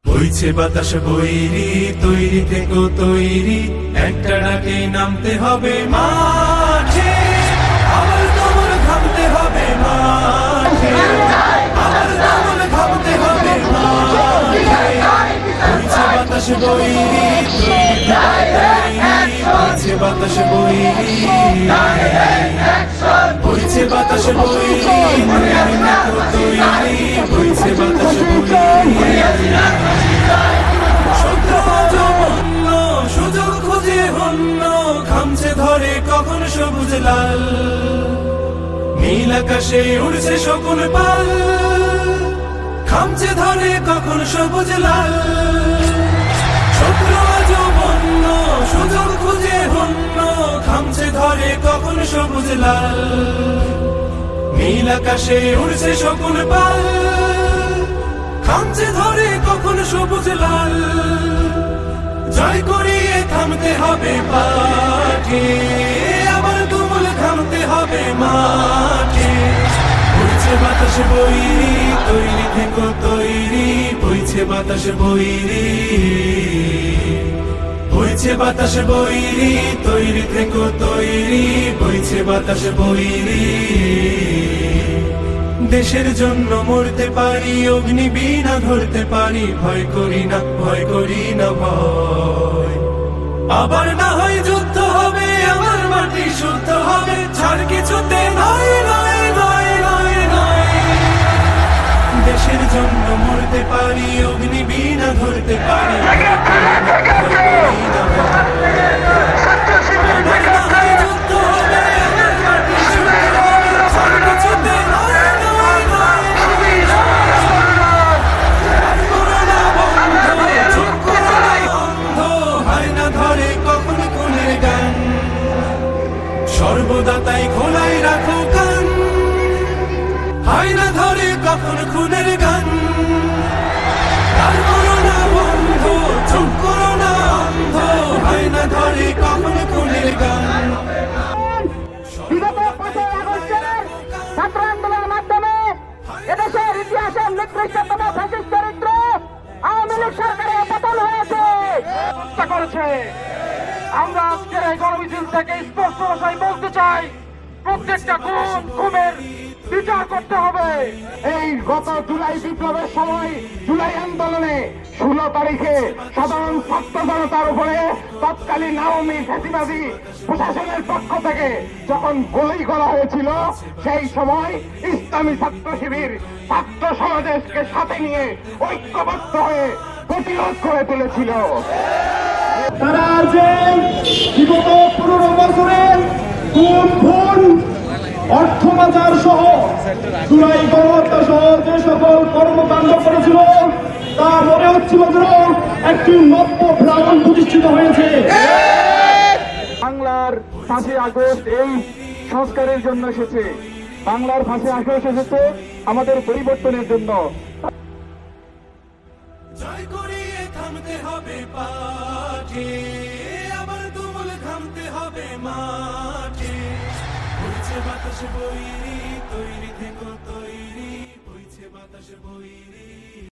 বইছে বাতাস বৈরি, তৈরি থেকো তৈরি, একটা ডাকে নামতে হবে মাঠে, আবার তোমার ঘামতে হবে মাঠে, আবার তোমার ঘামতে হবে মাঠে। বইছে বাতাস বৈরি, তৈরি থেকো তৈরি, বইছে বাতাস বৈরি, বইছে বাতাস বৈরি, তৈরি থেকো তৈরি, বইছে বাতাস বৈরি। সুযোগ খুঁজে হন্য, খামছে ধরে কখন সবুজ লাল, নীল আকাশে উড়ছে শকুন পাল, খামছে ধরে কখন সবুজ লাল। শত্রু আজ বন্য, সুযোগ খুঁজে হন্য, খামছে ধরে কখন সবুজ লাল, নীল আকাশে উড়ছে শকুন পাল, খামছে ধরে কখন সবুজ লাল। জয় করিয়ে থামতে হবে পাঠে, আবার তুমুল থামতে হবে মাঠে। বইছে বাতাস বৈরি, তৈরি থেকো তৈরি, বইছে বাতাস বৈরি, বইছে বাতাস বৈরি, তৈরি থেকো তৈরি, বইছে বাতাস বৈরি। দেশের জন্য মরতে পারি, অগ্নি বীণা ধরতে পারি, ভয় করি না, ভয় করি না ভয়। আবার না হয় যুদ্ধ হবে, আমার মাটি শুদ্ধ হবে, ছাড় কিছুতে নয় নয় নয় নয় নয়। দেশের জন্য মরতে পারি, অগ্নি বীণা ধরতে পারি, ভয় করি না ভয়। আবার না হয় যুদ্ধ হবে, আমার মাটি শুদ্ধ হবে, ছাড় কিছুতে নয়। সর্বদা তাই খোলাই রাখো কান, হয় না ধরে কখন খুনের গান। আর করো না বন্ধ, চুপ করো না অন্ধ, হয় না ধরে কখন খুনের গান। বিগত 15 আগস্টের ছাত্র আন্দোলনের মাধ্যমে এদেশের ইতিহাসের নিকৃষ্টতম ফ্যাসিস্ট চরিত্র আওয়ামী লীগ সরকারের পতন হয়েছে করেছে। আমরা আজকের এই গণমিছিল থেকে স্পষ্ট ভাষায় বলতে চাই, প্রত্যেকটা খুনের বিচার করতে হবে। এই গত জুলাই বিপ্লবের সময়, জুলাই আন্দোলনে 16 তারিখে সাধারণ ছাত্র জনতার উপরে তৎকালীন আওয়ামী ফ্যাসিবাদী প্রশাসনের পক্ষ থেকে যখন গুলি করা হয়েছিল, সেই সময় ইসলামী ছাত্র শিবির ছাত্র সমাজকে সাথে নিয়ে ঐক্যবদ্ধ হয়ে প্রতিরোধ করে তুলেছিল। তারা যে বিগত 15 বছরে খুন, অর্থ পাচার সহ, জুলাই গণহত্যা সহ যে সকল কর্মকাণ্ড করেছিল, তা মনে হচ্ছিল যেন একটি নব্য ভ্রমণ প্রতিষ্ঠিত হয়েছে। বাংলার 5 আগস্ট এই সংস্কারের জন্য এসেছে, বাংলার 5 আগস্ট এসেছে আমাদের পরিবর্তনের জন্য। জয় করিয়ে থামতে হবে পাঠে, আবার তুমুল থামতে হবে মাঠে। বইছে বাতাস বৈরি, তৈরি থেকো তৈরি, বইছে বাতাস বৈরি।